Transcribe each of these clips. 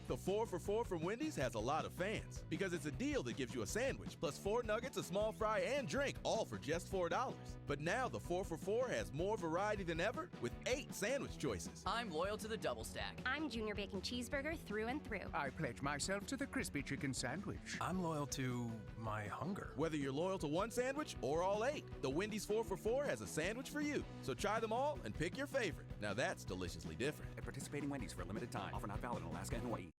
The 4 for $4 from Wendy's has a lot of fans because it's a deal that gives you a sandwich plus 4 nuggets, a small fry, and drink, all for just $4. But now the 4 for $4 has more variety than ever with 8 sandwich choices. I'm loyal to the double stack. I'm Junior Bacon Cheeseburger through and through. I pledge myself to the crispy chicken sandwich. I'm loyal to my hunger. Whether you're loyal to one sandwich or all 8, the Wendy's 4 for $4 has a sandwich for you. So try them all and pick your favorite. Now that's deliciously different. At participating Wendy's for a limited time. Offer not valid in Alaska and Hawaii.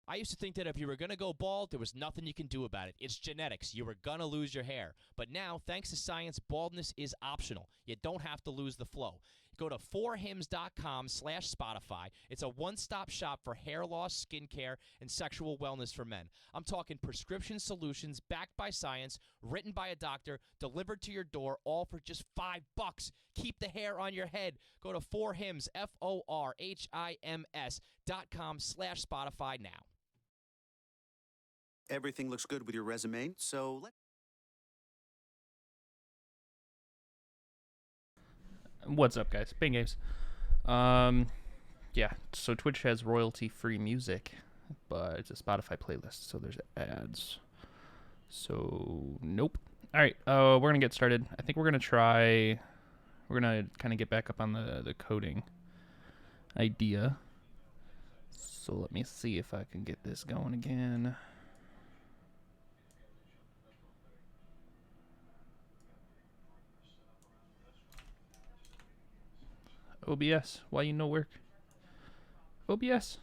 I used to think that if you were going to go bald, there was nothing you can do about it. It's genetics. You were going to lose your hair. But now, thanks to science, baldness is optional. You don't have to lose the flow. Go to 4hims.com/Spotify. It's a one-stop shop for hair loss, skincare, and sexual wellness for men. I'm talking prescription solutions backed by science, written by a doctor, delivered to your door, all for just $5. Keep the hair on your head. Go to 4hims, FORHIMS.com/Spotify now. Everything looks good with your resume, so What's up, guys? Bang Games. Yeah, so Twitch has royalty-free music, but it's a Spotify playlist, so there's ads. So, nope. Alright, we're going to get started. I think we're going to kind of get back up on the coding idea. So let me see if I can get this going again. OBS, why you no work? OBS.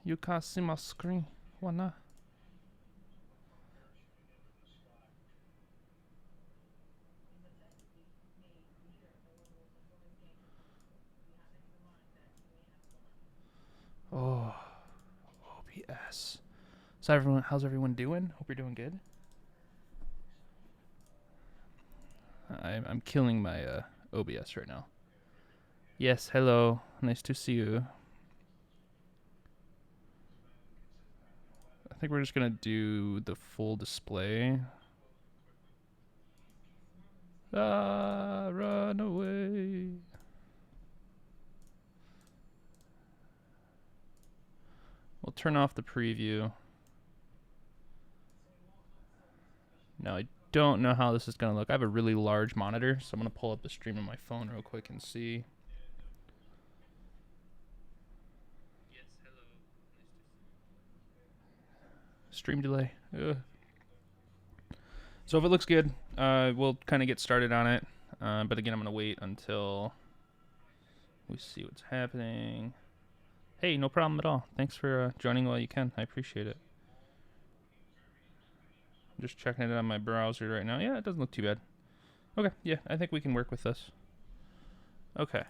You can't see my screen. Why not? Oh, OBS. So how's everyone doing? Hope you're doing good. I'm killing my OBS right now. Yes, hello. Nice to see you. I think we're just gonna do the full display. Ah, run away. We'll turn off the preview. No, I don't know how this is going to look. I have a really large monitor, so I'm going to pull up the stream on my phone real quick and see. Yes, hello. Stream delay. Ugh. So if it looks good, we'll kind of get started on it. But again, I'm going to wait until we see what's happening. Hey, no problem at all. Thanks for joining while you can. I appreciate it. I'm just checking it on my browser right now. Yeah, it doesn't look too bad. Okay, yeah, I think we can work with this. Okay.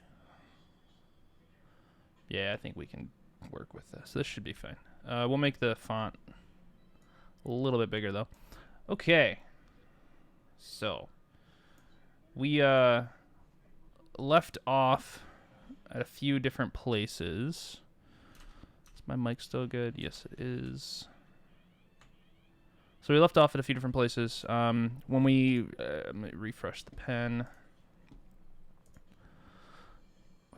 Yeah, I think we can work with this. This should be fine. We'll make the font a little bit bigger, though. Okay. So, we left off at a few different places. Is my mic still good? Yes, it is. So we left off at a few different places. When we let me refresh the pen.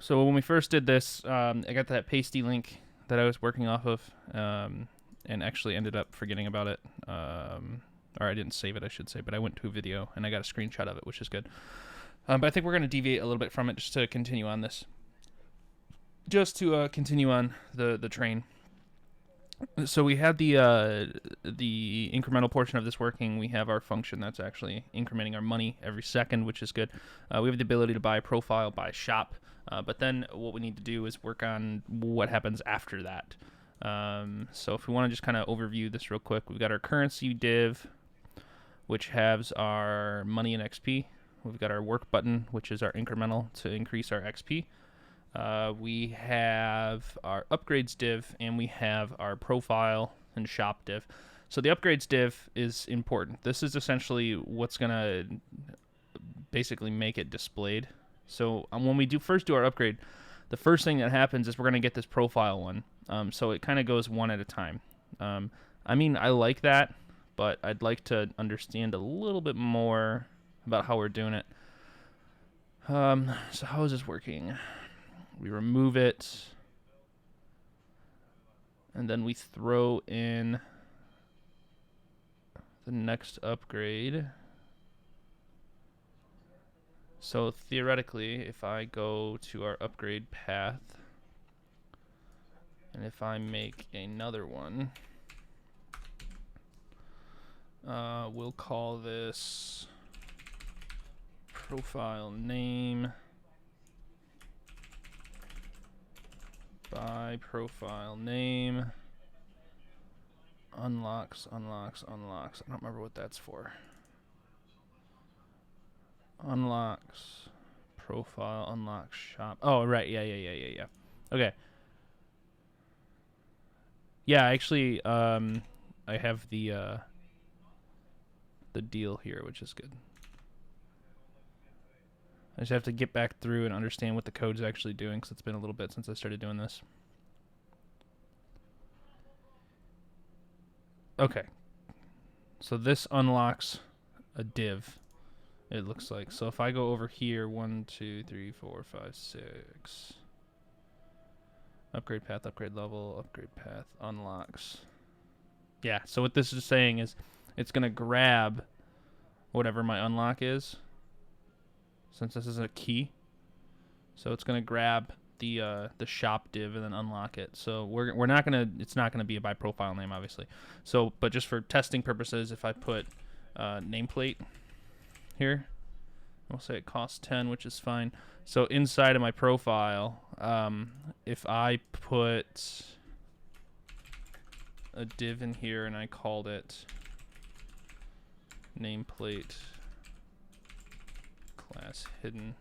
So when we first did this, I got that pasty link that I was working off of, and actually ended up forgetting about it. Or I didn't save it, I should say, but I went to a video and I got a screenshot of it, which is good. But I think we're going to deviate a little bit from it just to continue on this. Just to continue on the train. So we had the incremental portion of this working. We have our function that's actually incrementing our money every second, which is good. We have the ability to buy profile, buy shop, but then what we need to do is work on what happens after that. So if we want to just kind of overview this real quick, we've got our currency div, which has our money and XP. We've got our work button, which is our incremental to increase our XP. We have our upgrades div, and we have our profile and shop div. So the upgrades div is important. This is essentially what's going to basically make it displayed. So when we first do our upgrade, the first thing that happens is we're going to get this profile one. So it kind of goes one at a time. I mean, I like that, but I'd like to understand a little bit more about how we're doing it. So how is this working? We remove it, and then we throw in the next upgrade. So theoretically, if I go to our upgrade path, and if I make another one, we'll call this profile name by profile name unlocks. I don't remember what that's for. Unlocks profile, unlocks shop. Oh, right. Yeah. Okay. Yeah, actually, I have the deal here, which is good. I just have to get back through and understand what the code's actually doing, because it's been a little bit since I started doing this. Okay. So this unlocks a div, it looks like. So if I go over here, 1, 2, 3, 4, 5, 6. Upgrade path, upgrade level, upgrade path, unlocks. Yeah, so what this is saying is it's going to grab whatever my unlock is, since this is a key. So it's going to grab the shop div and then unlock it. So we're not going to, it's not going to be a by profile name, obviously. So, but just for testing purposes, if I put nameplate here, we'll say it costs 10, which is fine. So inside of my profile, if I put a div in here and I called it nameplate class hidden.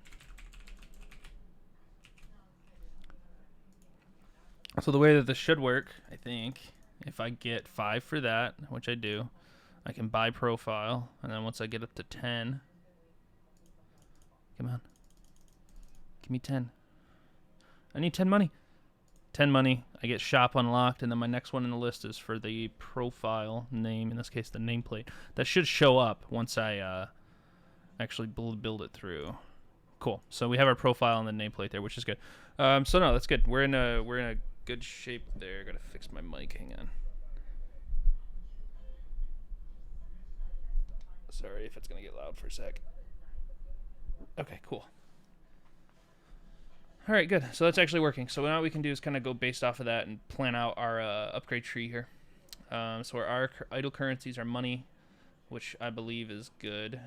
So the way that this should work, I think, if I get 5 for that, which I do, I can buy profile, and then once I get up to 10, come on, give me 10. I need 10 money. 10 money, I get shop unlocked, and then my next one in the list is for the profile name, in this case the nameplate. That should show up once I actually build it through. Cool. So we have our profile and the nameplate there, which is good. So no, that's good. We're in a good shape there. Gotta fix my mic. Hang on. Sorry if it's gonna get loud for a sec. Okay, cool. All right, good. So that's actually working. So now what we can do is kind of go based off of that and plan out our upgrade tree here. So our idle currencies are money, which I believe is good.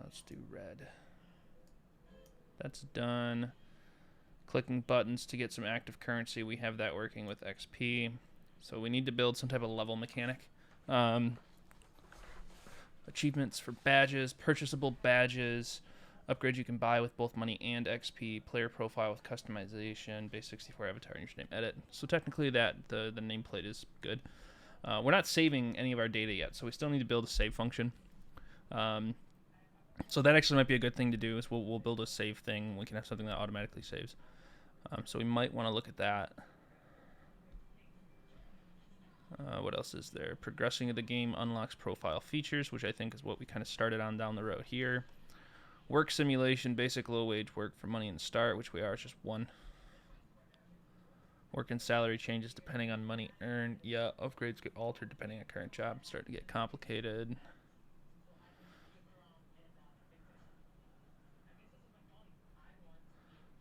Let's do red. That's done. Clicking buttons to get some active currency. We have that working with XP. So we need to build some type of level mechanic. Achievements for badges, purchasable badges, upgrades you can buy with both money and XP, player profile with customization, base 64 avatar, username, edit. So technically that the nameplate is good. We're not saving any of our data yet, so we still need to build a save function. So that actually might be a good thing to do, is we'll build a save thing. We can have something that automatically saves. So we might want to look at that. What else is there? Progressing of the game unlocks profile features, which I think is what we kind of started on down the road here. Work simulation, basic low wage work for money and start, which we are, it's just 1. Work and salary changes depending on money earned. Yeah, upgrades get altered depending on current job. Starting to get complicated.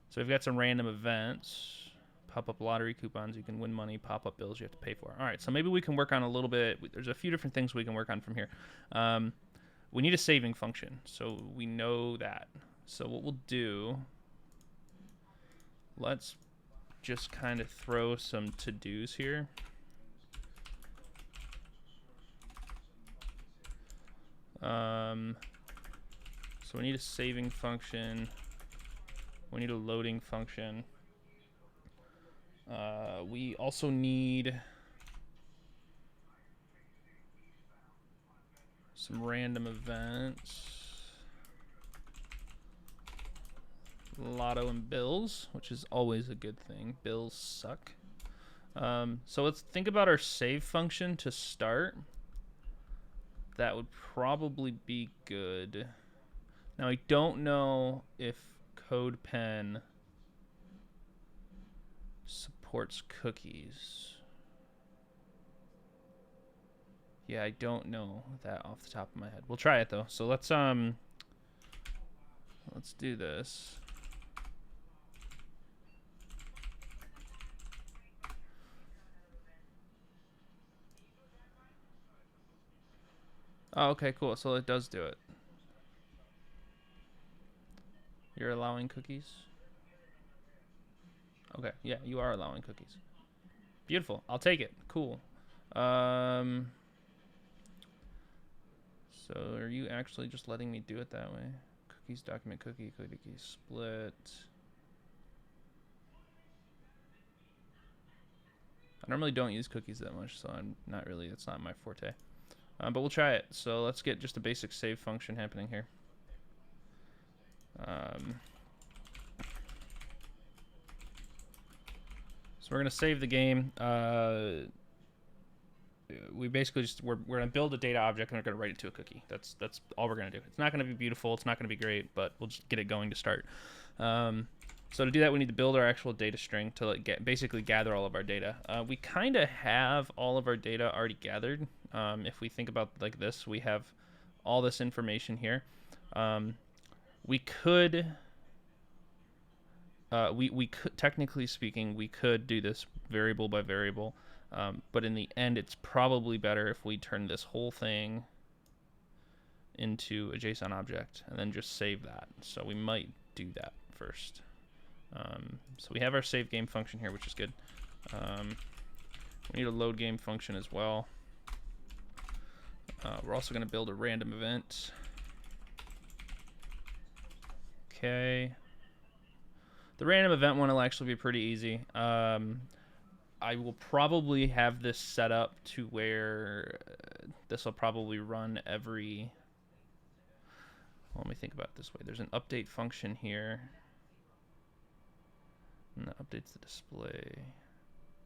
So we've got some random events. Pop-up lottery coupons, you can win money. Pop-up bills you have to pay for. All right, so maybe we can work on a little bit. There's a few different things we can work on from here. We need a saving function, so we know that. So what we'll do, let's just kind of throw some to-dos here. So we need a saving function. We need a loading function. We also need some random events. Lotto and bills, which is always a good thing. Bills suck. So let's think about our save function to start. That would probably be good. Now I don't know if CodePen supports cookies. Yeah, I don't know that off the top of my head. We'll try it though. So let's do this. Oh, okay, cool. So it does do it. You're allowing cookies? Okay, yeah, you are allowing cookies. Beautiful. I'll take it. Cool. So are you actually just letting me do it that way? Cookies, document, cookie split. I normally don't use cookies that much, so I'm not really, it's not my forte. But we'll try it. So let's get just a basic save function happening here. So we're gonna save the game. We basically just we're gonna build a data object and we're gonna write it to a cookie. That's all we're gonna do. It's not gonna be beautiful. It's not gonna be great, but we'll just get it going to start. So to do that, we need to build our actual data string to like basically gather all of our data. We kind of have all of our data already gathered. If we think about like this, we have all this information here. We could, technically speaking, we could do this variable by variable, but in the end, it's probably better if we turn this whole thing into a JSON object and then just save that. So we might do that first. So we have our save game function here, which is good. We need a load game function as well. We're also going to build a random event. Okay. The random event one will actually be pretty easy. I will probably have this set up to where this will probably run every... Well, let me think about it this way. There's an update function here. And that updates the display.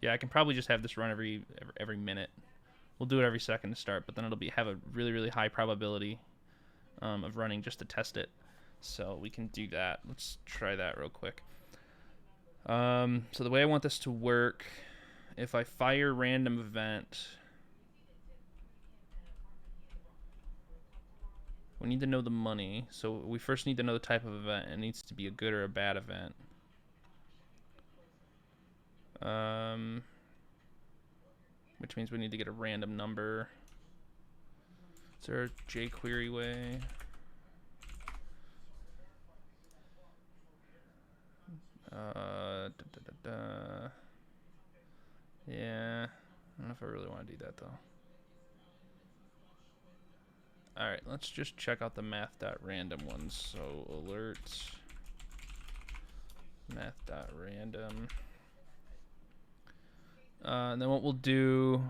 Yeah, I can probably just have this run every minute. We'll do it every second to start, but then it'll have a really, really high probability of running just to test it. So we can do that. Let's try that real quick. So the way I want this to work, if I fire random event, we need to know the money. So we first need to know the type of event. It needs to be a good or a bad event. Which means we need to get a random number. Is there a jQuery way? Yeah, I don't know if I really want to do that though. Alright, let's just check out the math.random ones. So alert math.random. And then what we'll do,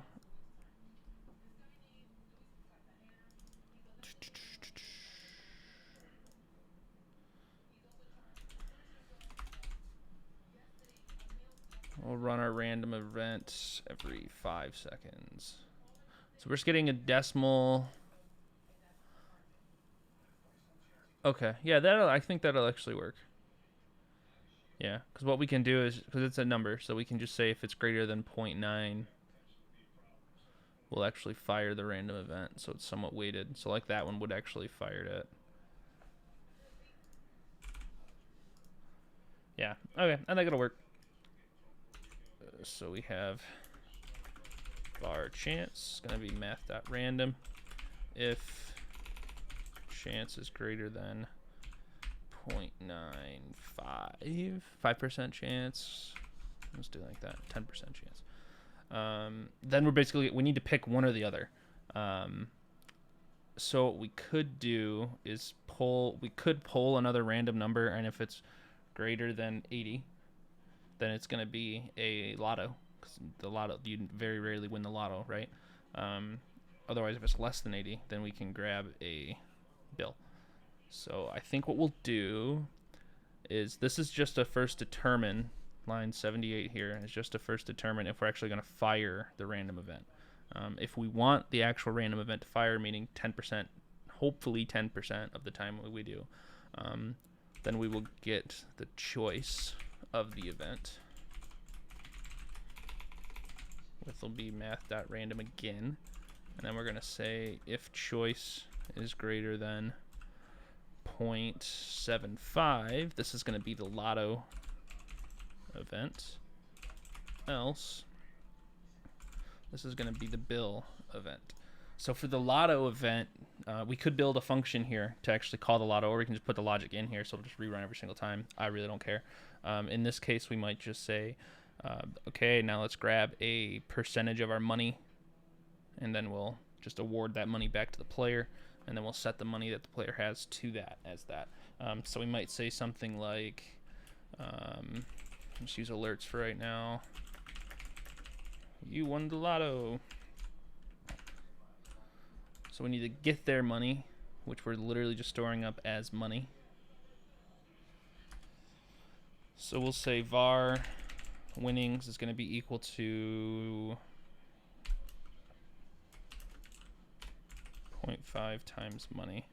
we'll run our random event every 5 seconds. So we're just getting a decimal. Okay, yeah, I think that'll actually work. Yeah, because what we can do is, because it's a number, so we can just say if it's greater than 0.9, we'll actually fire the random event, so it's somewhat weighted. So like that one would actually fire it. Yeah, okay, I think it'll work. So we have bar chance, it's going to be math.random. If chance is greater than 0.95, 5% chance. Let's do like that, 10% chance. Then we need to pick one or the other. So what we could do is we could pull another random number, and if it's greater than 80, then it's going to be a lotto. 'Cause the lotto, you very rarely win the lotto, right? Otherwise, if it's less than 80, then we can grab a bill. So I think what we'll do is, this is just a first determine, line 78 here, is just a first determine if we're actually going to fire the random event. If we want the actual random event to fire, meaning 10% hopefully 10% of the time we do, then we will get the choice of the event. This will be math.random again, and then we're going to say if choice is greater than 0.75, this is going to be the lotto event, else this is going to be the bill event. So for the lotto event, we could build a function here to actually call the lotto, or we can just put the logic in here, so it'll just rerun every single time. I really don't care. In this case, we might just say, okay, now let's grab a percentage of our money, and then we'll just award that money back to the player, and then we'll set the money that the player has to that as that. So we might say something like, let's use alerts for right now. You won the lotto. So we need to get their money, which we're literally just storing up as money. So we'll say var winnings is going to be equal to 0.5 times money.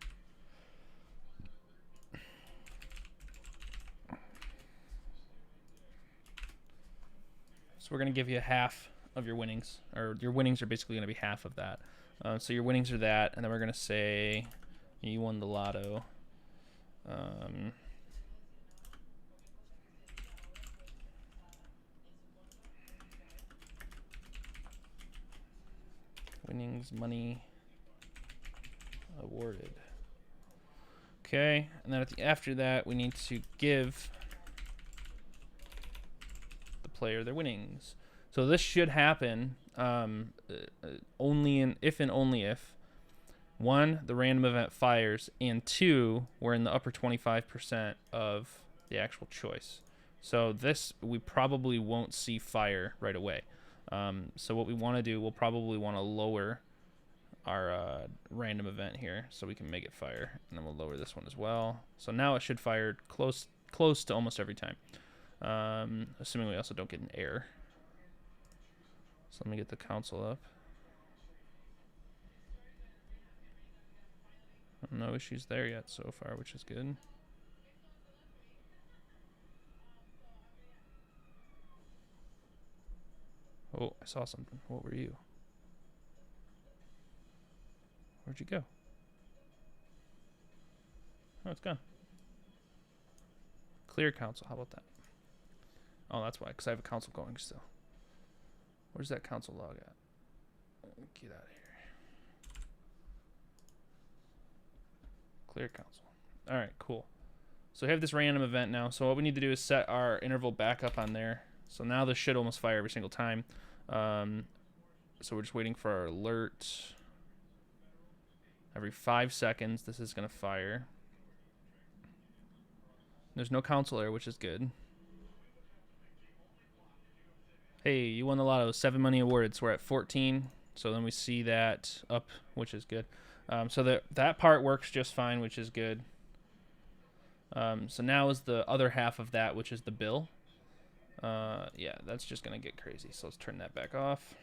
So we're going to give you half of your winnings, or your winnings are basically going to be half of that. So your winnings are that, and then we're going to say you won the lotto. Winnings, money awarded. Okay, and then after that, we need to give the player their winnings. So this should happen only if and only if 1, the random event fires, and 2, we're in the upper 25% of the actual choice. So this, we probably won't see fire right away. So what we want to do, we'll probably want to lower our random event here so we can make it fire, and then we'll lower this one as well. So now it should fire close to almost every time, assuming we also don't get an error. So let me get the console up. No issues there yet so far, which is good. Oh, I saw something. What were you? Where'd you go? Oh, it's gone. Clear console. How about that? Oh, that's why, because I have a console going still. Where's that console log at? Get out of here. Clear console. All right, cool. So we have this random event now. So what we need to do is set our interval back up on there. So now this should almost fire every single time. So we're just waiting for our alert. Every 5 seconds, this is going to fire. There's no console error, which is good. Hey, you won the lotto. 7 money awarded. So we're at 14. So then we see that up, which is good. So that part works just fine, which is good. So now is the other half of that, which is the bill. Yeah, that's just going to get crazy. So let's turn that back off.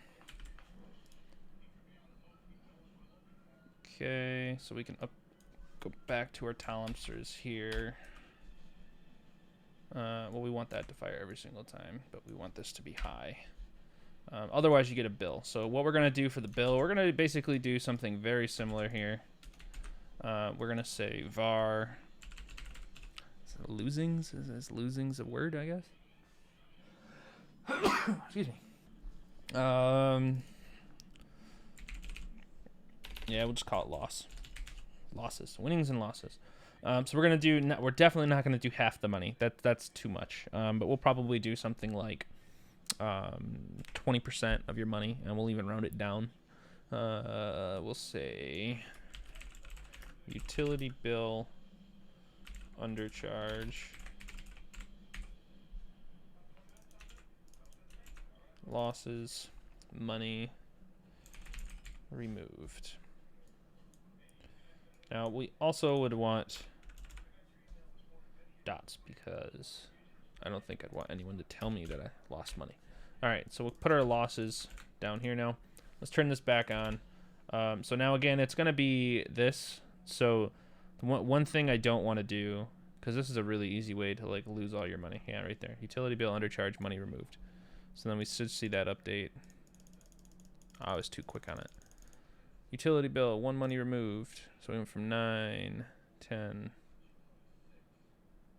Okay, so we can go back to our tolerances here. Well, we want that to fire every single time, but we want this to be high. Otherwise, you get a bill. So what we're going to do for the bill, we're going to basically do something very similar here. We're going to say var losings. Is losings a word, I guess? Excuse me. Yeah, we'll just call it loss. Losses. Winnings and losses. So we're going to do, we're definitely not going to do half the money. That's too much. But we'll probably do something like 20% of your money, and we'll even round it down. We'll say utility bill undercharge losses money removed. Now we also would want dots, because I don't think I'd want anyone to tell me that I lost money. All right, so we'll put our losses down here now. Let's turn this back on. So now again, it's going to be this. So one thing I don't want to do, because this is a really easy way to like lose all your money. Yeah, right there. Utility bill undercharge, money removed. So then we should see that update. Oh, I was too quick on it. Utility bill, 1 money removed. So we went from 9, 10.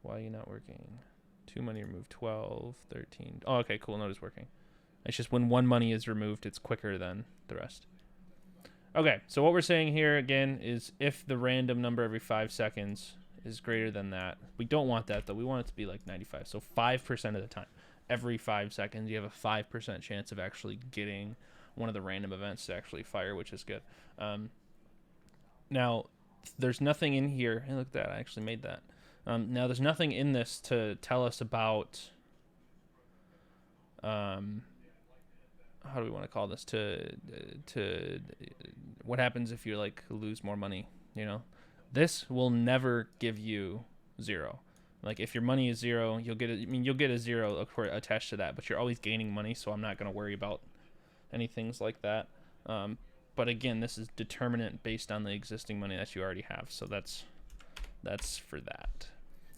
Why are you not working? 2 money removed, 12, 13. Oh, okay, cool. Notice working. It's just when 1 money is removed, it's quicker than the rest. Okay, so what we're saying here again is if the random number every 5 seconds is greater than that. We don't want that though. We want it to be like 95. So 5% of the time, every 5 seconds, you have a 5% chance of actually getting one of the random events to actually fire, which is good. Now, there's nothing in here. Hey, look at that. I actually made that. Now, there's nothing in this to tell us about... how do we want to call this? To what happens if you like lose more money? You know, this will never give you 0. Like if your money is 0, you'll get you'll get a 0 attached to that, but you're always gaining money, so I'm not going to worry about any things like that. But again, this is determinant based on the existing money that you already have, so that's for that.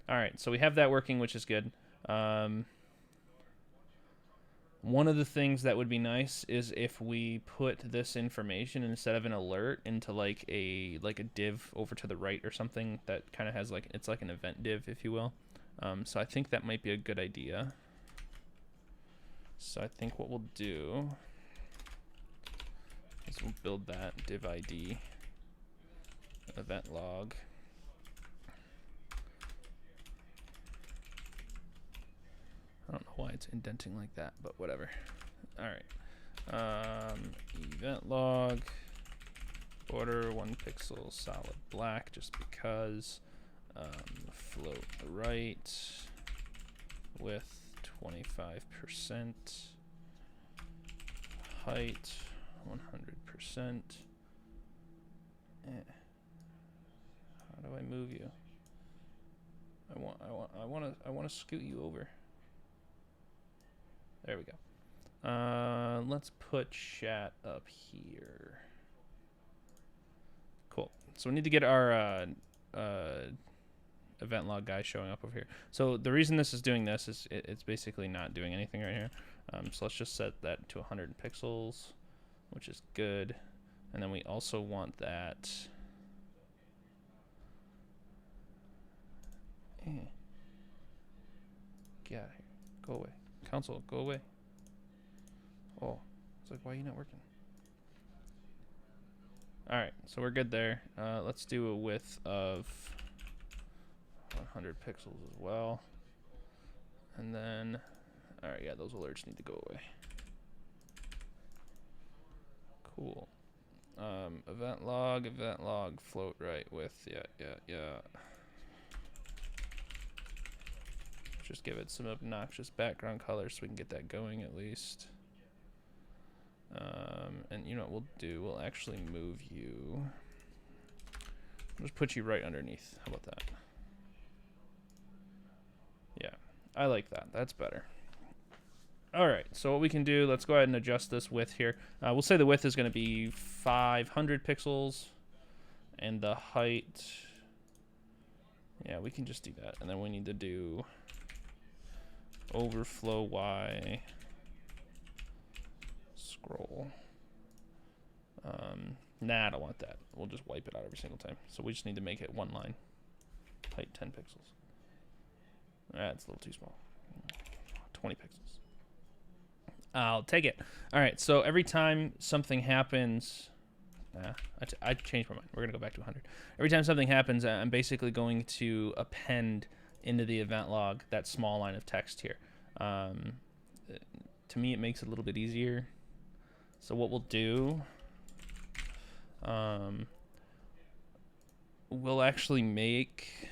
All right, so we have that working, which is good. One of the things that would be nice is if we put this information instead of an alert into like a div over to the right or something that kind of has like, it's like an event div, if you will. So I think that might be a good idea. So I think what we'll do is we'll build that div ID event log. I don't know why it's indenting like that, but whatever. All right. Event log, border 1 pixel, solid black, just because. Float right, width 25%, height 100%. How do I move you? I want to scoot you over. There we go. Let's put chat up here. Cool. So we need to get our event log guy showing up over here. So the reason this is doing this is it's basically not doing anything right here. So let's just set that to 100 pixels, which is good. And then we also want that. Get out of here. Go away. Console, go away. Oh, it's like, why are you not working? All right, so we're good there. Let's do a width of 100 pixels as well. And then, all right, yeah, those alerts need to go away. Cool. Event log, float right width. Yeah. Just give it some obnoxious background color so we can get that going at least. And you know what we'll do? We'll actually move you. I'll just put you right underneath. How about that? Yeah, I like that. That's better. All right, so what we can do, let's go ahead and adjust this width here. We'll say the width is going to be 500 pixels, and the height, yeah, we can just do that. And then we need to do overflow Y scroll. Nah, I don't want that. We'll just wipe it out every single time. So we just need to make it 1 line. Height 10 pixels. That's a little too small. 20 pixels. I'll take it. All right, so every time something happens... I changed my mind. We're going to go back to 100. Every time something happens, I'm basically going to append into the event log that small line of text here. To me, it makes it a little bit easier. So what we'll do... we'll actually make...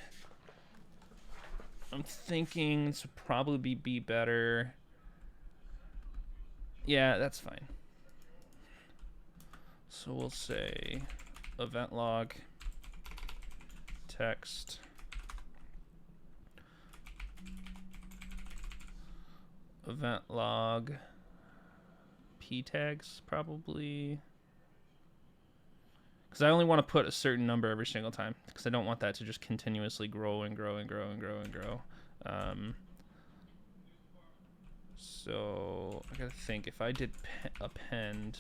I'm thinking this would probably be better... Yeah, that's fine. So we'll say event log text event log p tags probably, because I only want to put a certain number every single time, because I don't want that to just continuously grow and grow and grow and grow and grow. So I gotta think, if I did append,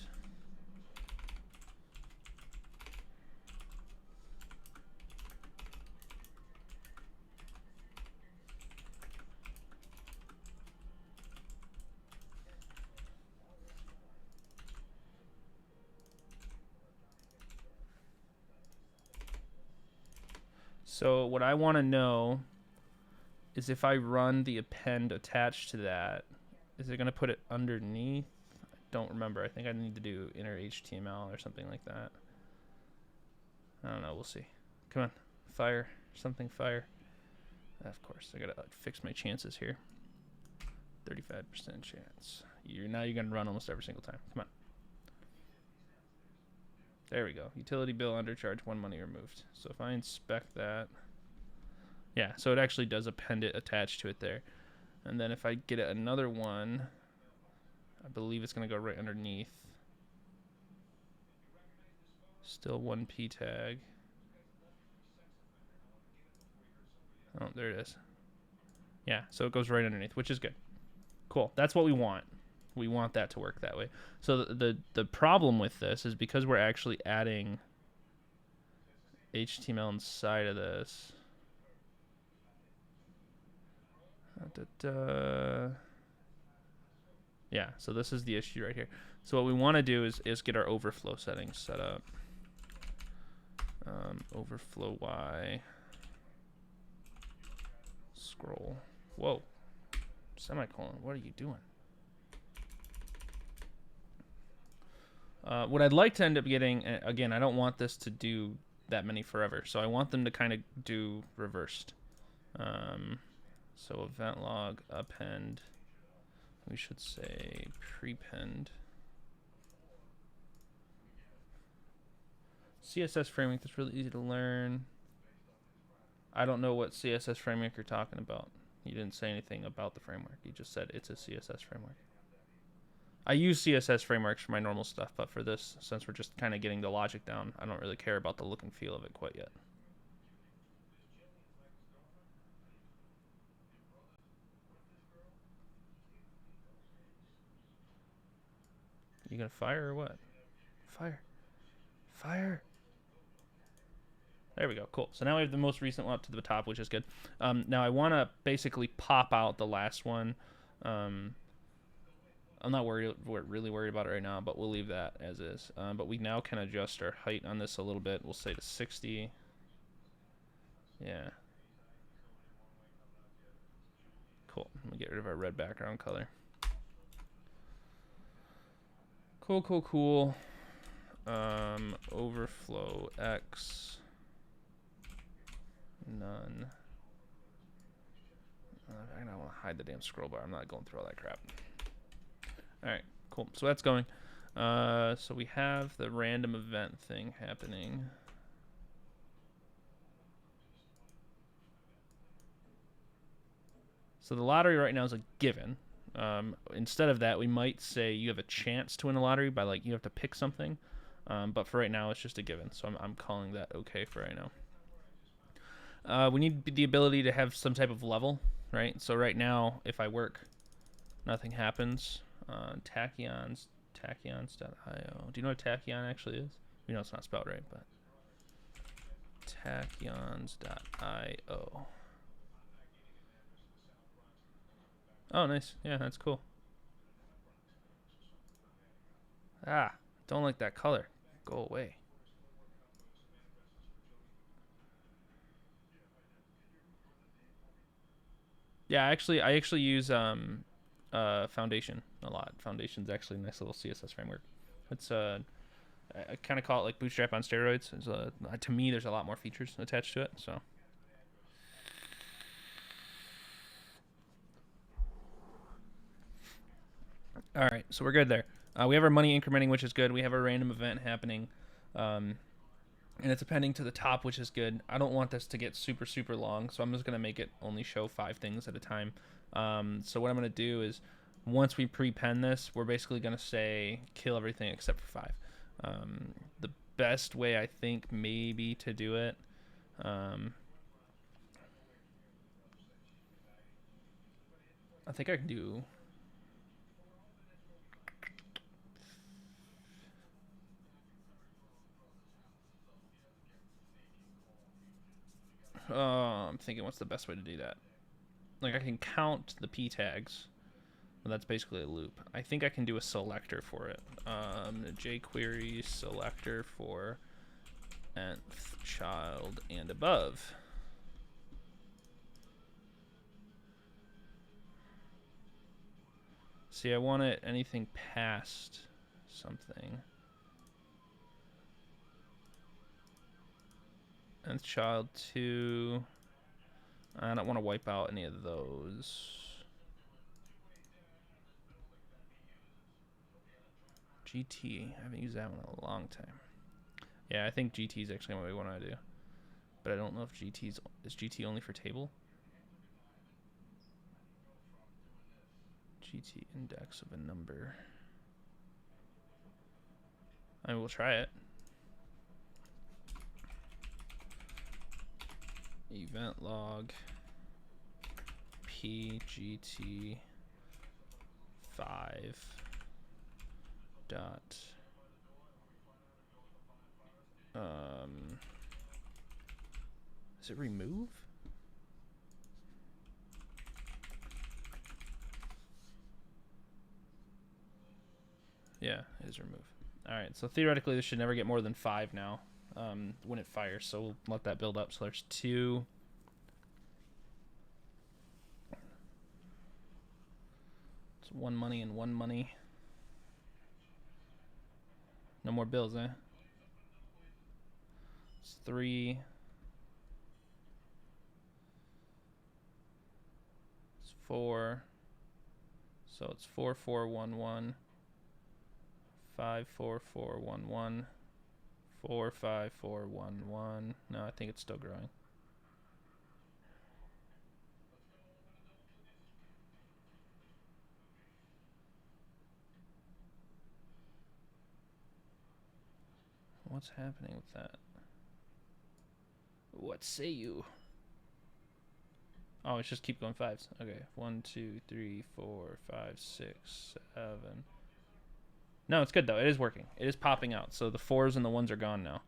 so what I want to know is if I run the append attached to that, is it going to put it underneath? I don't remember. I think I need to do inner HTML or something like that. I don't know. We'll see. Come on. Fire. Something fire. Of course. I got to fix my chances here. 35% chance. Now you're going to run almost every single time. Come on. There we go. Utility bill undercharge, 1 money removed. So if I inspect that, yeah, so it actually does append it attached to it there. And then if I get it another one, I believe it's going to go right underneath. Still 1p tag. Oh, there it is. Yeah, so it goes right underneath, which is good. Cool. That's what we want. We want that to work that way. So the problem with this is because we're actually adding HTML inside of this. Yeah, so this is the issue right here. So what we want to do is get our overflow settings set up. Overflow Y. Scroll. Whoa. Semicolon. What are you doing? What I'd like to end up getting, again, I don't want this to do that many forever, so I want them to kind of do reversed. So event log append, we should say prepend. CSS framework, that's really easy to learn. I don't know what CSS framework you're talking about. You didn't say anything about the framework. You just said it's a CSS framework. I use CSS frameworks for my normal stuff, but for this, since we're just kind of getting the logic down, I don't really care about the look and feel of it quite yet. You gonna fire or what? Fire. Fire. There we go. Cool. So now we have the most recent one up to the top, which is good. Now I want to basically pop out the last one. I'm not really worried about it right now, but we'll leave that as is. But we now can adjust our height on this a little bit. We'll say to 60. Yeah. Cool. We'll get rid of our red background color. Cool. Overflow X. None. I don't want to hide the damn scroll bar. I'm not going through all that crap. Alright, cool. So that's going. So we have the random event thing happening. So the lottery right now is a given. Instead of that, we might say you have a chance to win a lottery by, like, you have to pick something. But for right now, it's just a given. So I'm calling that okay for right now. We need the ability to have some type of level, right? So right now, if I work, nothing happens. Tachyons, tachyons.io. Do you know what tachyon actually is? You know it's not spelled right, but tachyons.io. Oh, nice. Yeah, that's cool. Ah, don't like that color. Go away. Yeah, I actually use Foundation a lot. Foundation's actually a nice little CSS framework. It's I kind of call it like Bootstrap on steroids. To me, there's a lot more features attached to it. So. All right, so we're good there. We have our money incrementing, which is good. We have a random event happening, and it's appending to the top, which is good. I don't want this to get super, super long, so I'm just going to make it only show 5 things at a time. So what I'm going to do is, once we prepend this, we're basically going to say kill everything except for 5. The best way I think maybe to do it. I think I can do. I'm thinking what's the best way to do that. Like I can count the p tags. Well, that's basically a loop. I think I can do a selector for it. jQuery selector for nth child and above. See, I want it anything past something. Nth child 2. I don't want to wipe out any of those. GT, I haven't used that one in a long time. Yeah, I think GT is actually what we want to do. But I don't know if is GT only for table? GT index of a number. I will try it. Event log pgt 5 dot is it remove? Yeah, it is remove. Alright, so theoretically this should never get more than 5 now. When it fires, so we'll let that build up. So there's 2. It's 1 money and 1 money. No more bills, eh? It's 3. It's 4. So it's 4 4 1 1. 5 4 4 1 1. 4 5 4 1 1. No, I think it's still growing. What's happening with that? What say you? Oh, it's just keep going 5s. Okay, 1 2 3 4 5 6 7. No, it's good though. It is working. It is popping out. So the 4s and the 1s are gone now.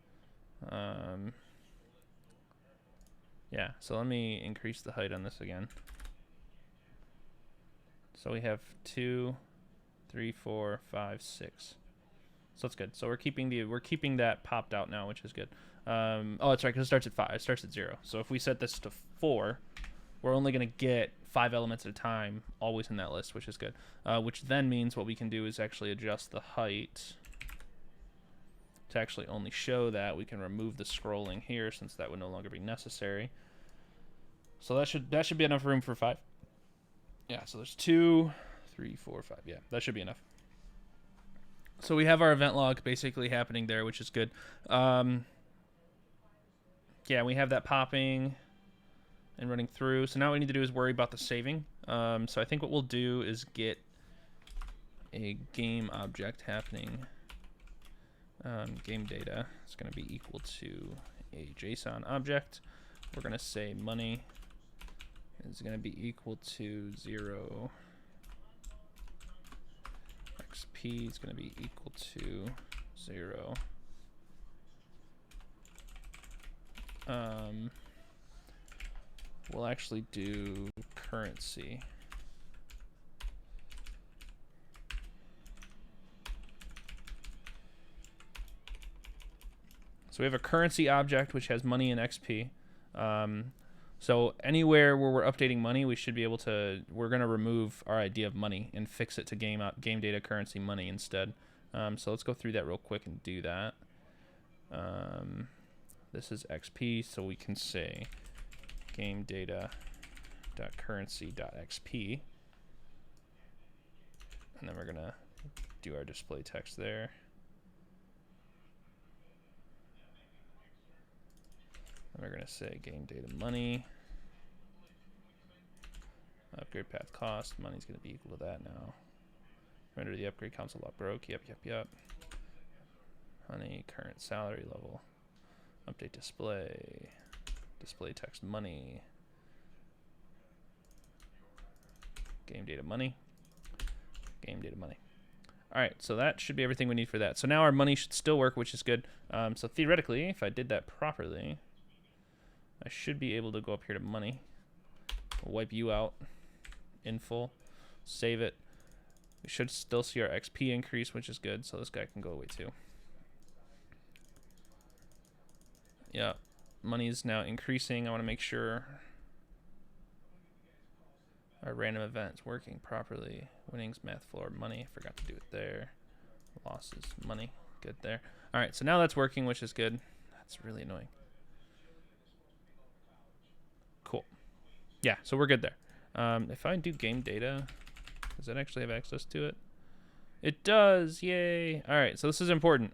Yeah, so let me increase the height on this again. So we have 2, 3, 4, 5, 6. So that's good. So we're keeping that popped out now, which is good. Oh, that's right, because it starts at 5. It starts at 0. So if we set this to 4, we're only going to get 5 elements at a time, always in that list, which is good. Which then means what we can do is actually adjust the height to actually only show that. We can remove the scrolling here since that would no longer be necessary. So that should be enough room for 5. Yeah, so there's 2, 3, 4, 5. Yeah, that should be enough. So we have our event log basically happening there, which is good. Yeah, we have that popping and running through. So now what we need to do is worry about the saving. So I think what we'll do is get a game object happening. Game data is going to be equal to a JSON object. We're going to say money is going to be equal to 0. XP is going to be equal to 0. We'll actually do currency. So we have a currency object which has money and XP. So anywhere where we're updating money, we should be able to. We're going to remove our idea of money and fix it to game data currency money instead. So let's go through that real quick and do that. This is XP, so we can say game data currency.xp, and then we're gonna do our display text there. And we're gonna say game data money, upgrade path cost, money's gonna be equal to that now. Render the upgrade console log broke. Yep. Honey, current salary level. Update display. Display text money. Game data money. Game data money. All right, so that should be everything we need for that. So now our money should still work, which is good. So theoretically, if I did that properly, I should be able to go up here to money. Wipe you out in full. Save it. We should still see our XP increase, which is good. So this guy can go away too. Yeah, money is now increasing. I want to make sure our random events working properly. Winnings, math floor, money. Forgot to do it there. Losses, money. Good there. All right, so now that's working, which is good. That's really annoying. Cool. Yeah, so we're good there. If I do game data, does that actually have access to it? It does. Yay. All right, so this is important.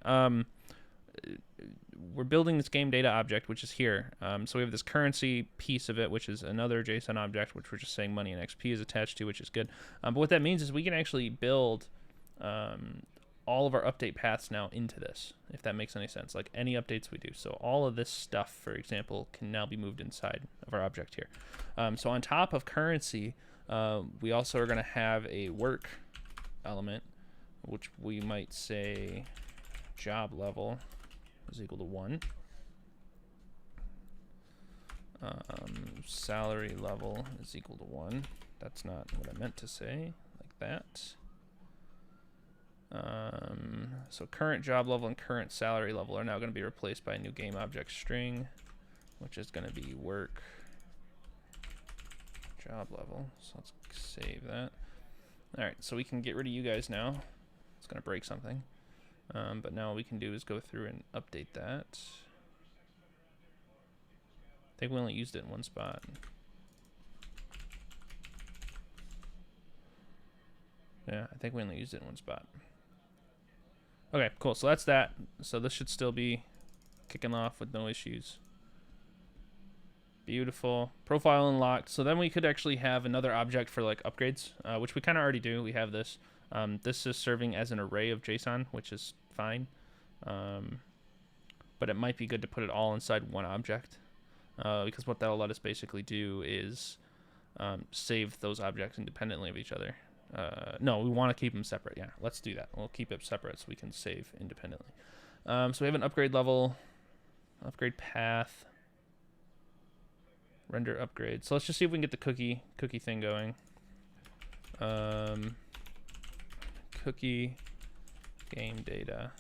We're building this game data object, which is here. So we have this currency piece of it, which is another JSON object, which we're just saying money and XP is attached to, which is good. But what that means is we can actually build all of our update paths now into this, if that makes any sense, like any updates we do. So all of this stuff, for example, can now be moved inside of our object here. So on top of currency, we also are going to have a work element, which we might say job level is equal to 1. Salary level is equal to 1. That's not what I meant to say, like that. So current job level and current salary level are now going to be replaced by a new game object string, which is going to be work job level. So let's save that. All right, so we can get rid of you guys now. It's going to break something. But now what we can do is go through and update that. I think we only used it in one spot. Yeah, I think we only used it in one spot. Okay, cool. So that's that. So this should still be kicking off with no issues. Beautiful. Profile unlocked. So then we could actually have another object for like upgrades, which we kind of already do. We have this. This is serving as an array of JSON, which is fine. But it might be good to put it all inside one object, because what that'll let us basically do is save those objects independently of each other. No, we want to keep them separate. Yeah, let's do that. We'll keep it separate so we can save independently. So we have an upgrade level, upgrade path, render upgrade. So let's just see if we can get the cookie thing going. Cookie game data.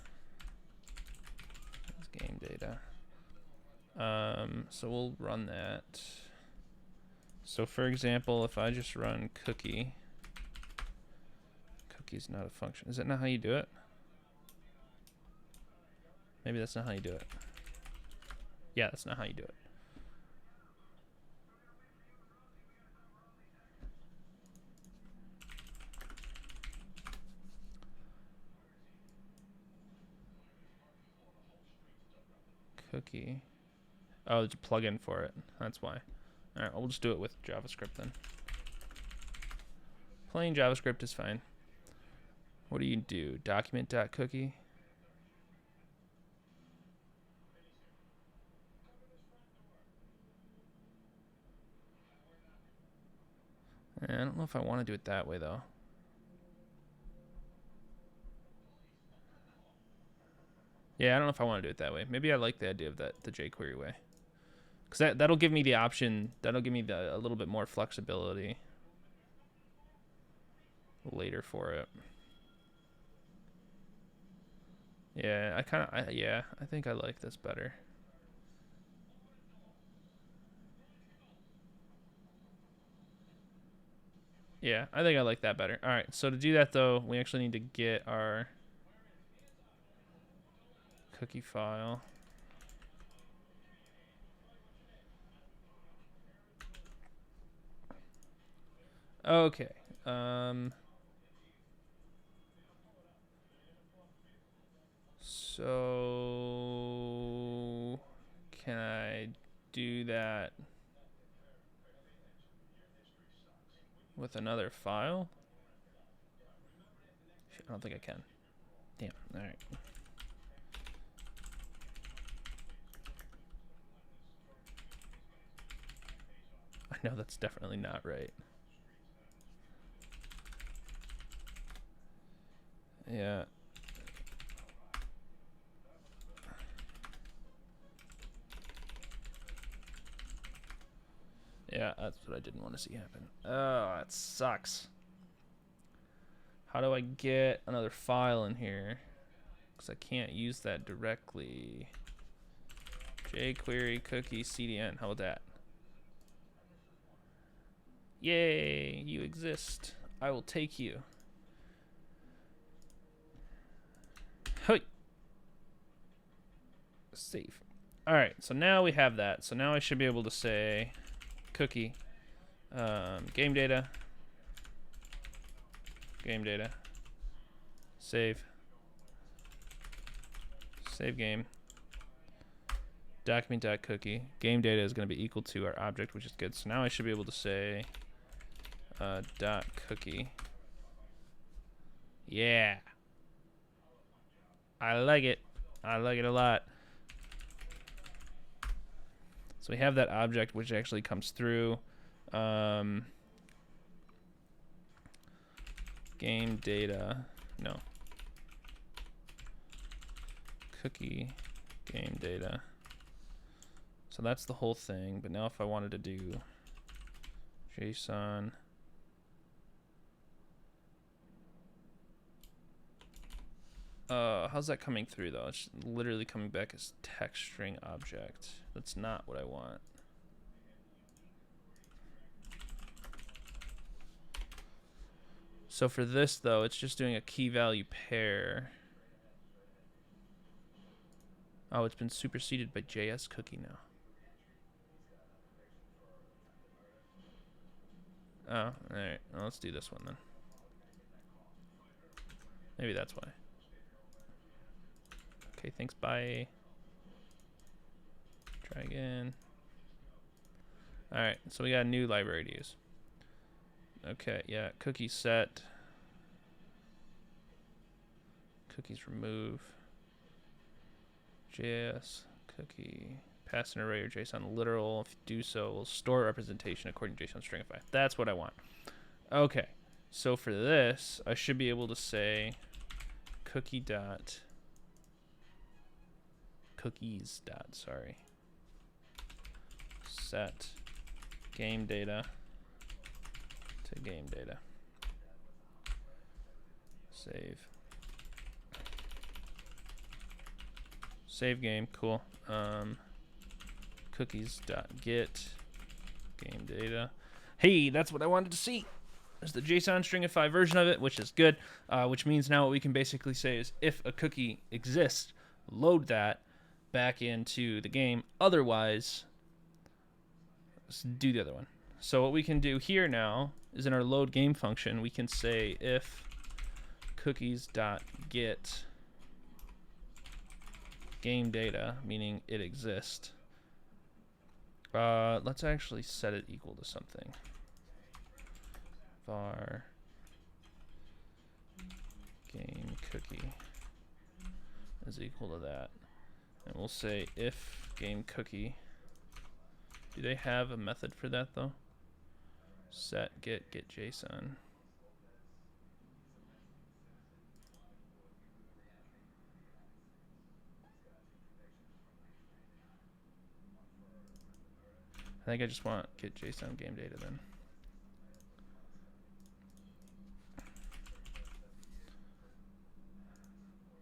That's game data. So we'll run that. So for example, if I just run cookie. Is not a function. Is that not how you do it? Maybe that's not how you do it. Yeah, that's not how you do it. Cookie. Oh, there's a plugin for it. That's why. All right, we'll just do it with JavaScript then. Plain JavaScript is fine. What do you do? Document.cookie? I don't know if I want to do it that way though. Yeah, I don't know if I want to do it that way. Maybe I like the idea of the jQuery way. Because that'll give me the option, that'll give me a little bit more flexibility later for it. Yeah, I think I like this better. Yeah, I think I like that better. All right, so to do that though, we actually need to get our cookie file. Okay. So can I do that with another file? I don't think I can. Damn. All right. No, that's definitely not right. Yeah. Yeah, that's what I didn't want to see happen. Oh, that sucks. How do I get another file in here? Because I can't use that directly. jQuery cookie CDN. How about that? Yay, you exist. I will take you. Hey. Save. All right, so now we have that. So now I should be able to say cookie, game data, save game, document.cookie. Game data is going to be equal to our object, which is good. So now I should be able to say dot cookie. Yeah. I like it. I like it a lot. So we have that object which actually comes through. Game data. No. Cookie game data. So that's the whole thing. But now if I wanted to do JSON. How's that coming through though? It's literally coming back as text string object. That's not what I want. So for this though, it's just doing a key value pair. Oh, it's been superseded by JS cookie now. Oh, alright. Well, let's do this one then. Maybe that's why. Okay, thanks, bye. Try again. Alright, so we got a new library to use. Okay, yeah, cookie set. Cookies remove. JS, cookie, pass an array or JSON literal. If you do so, we'll store representation according to JSON stringify. That's what I want. Okay, so for this, I should be able to say cookies dot, sorry, set game data to game data. Save. Save game, cool. Cookies.get game data. Hey, that's what I wanted to see. There's the JSON stringify version of it, which is good. Which means now what we can basically say is if a cookie exists, load that back into the game. Otherwise, let's do the other one. So what we can do here now is in our load game function, we can say if cookies.get game data, meaning it exists. Let's actually set it equal to something. Var game cookie is equal to that. And we'll say if game cookie. Do they have a method for that though? Set get JSON. I think I just want get JSON game data then.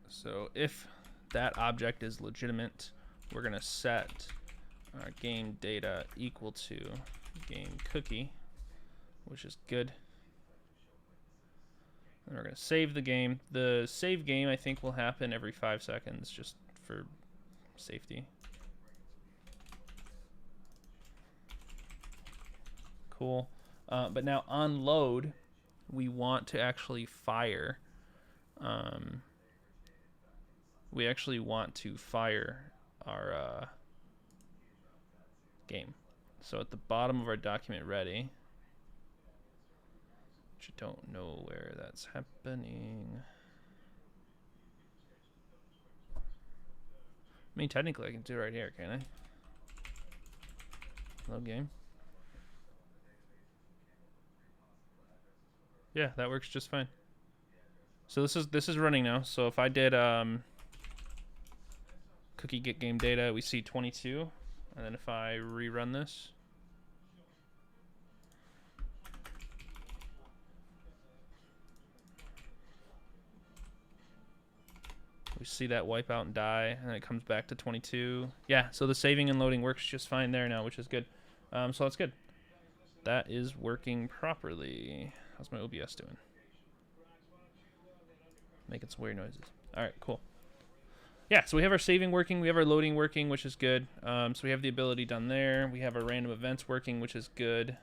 So if that object is legitimate, we're gonna set our game data equal to game cookie, which is good. And we're gonna save the game. The save game I think will happen every 5 seconds just for safety. Cool. But now on load, we want to actually fire. We actually want to fire our game. So at the bottom of our document ready, which I don't know where that's happening. I mean, technically I can do it right here, can't I? Load game. Yeah, that works just fine. So this is running now. So if I did cookie get game data, we see 22, and then if I rerun this, we see that wipe out and die, and then it comes back to 22. Yeah, so the saving and loading works just fine there now, which is good. So that's good. That is working properly. How's my OBS doing? Making some weird noises. All right, cool. Yeah, so we have our saving working. We have our loading working, which is good. So we have the ability done there. We have our random events working, which is good.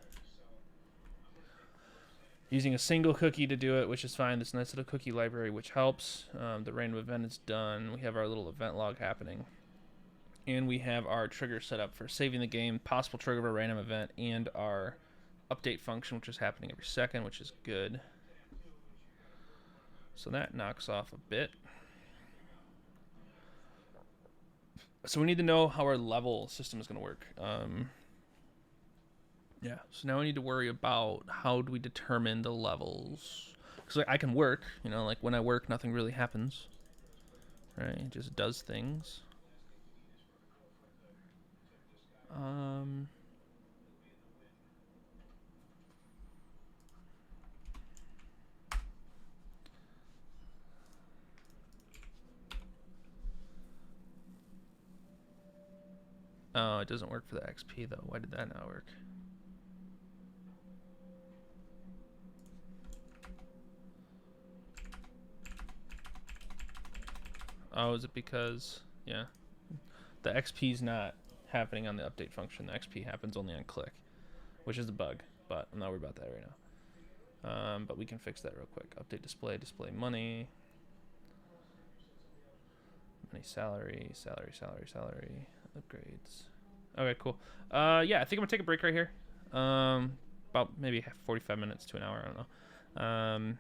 Using a single cookie to do it, which is fine. This nice little cookie library, which helps. The random event is done. We have our little event log happening. And we have our trigger set up for saving the game, possible trigger of a random event, and our update function, which is happening every second, which is good. So that knocks off a bit. So we need to know how our level system is going to work. Yeah, so now we need to worry about how do we determine the levels. Because I can work, you know, like when I work, nothing really happens. Right, it just does things. Oh, it doesn't work for the XP though. Why did that not work? Oh, is it because, yeah, the XP is not happening on the update function. The XP happens only on click, which is a bug, but I'm not worried about that right now. But we can fix that real quick. Update display, display money, money, salary, upgrades. Okay, cool. Yeah, I think I'm gonna take a break right here. About maybe 45 minutes to an hour. I don't know. I'm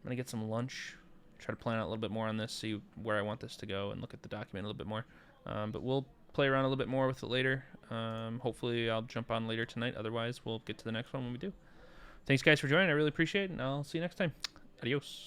gonna get some lunch. Try to plan out a little bit more on this, see where I want this to go, and look at the document a little bit more. But we'll play around a little bit more with it later. Hopefully I'll jump on later tonight. Otherwise, we'll get to the next one when we do. Thanks, guys, for joining. I really appreciate it, and I'll see you next time. Adios.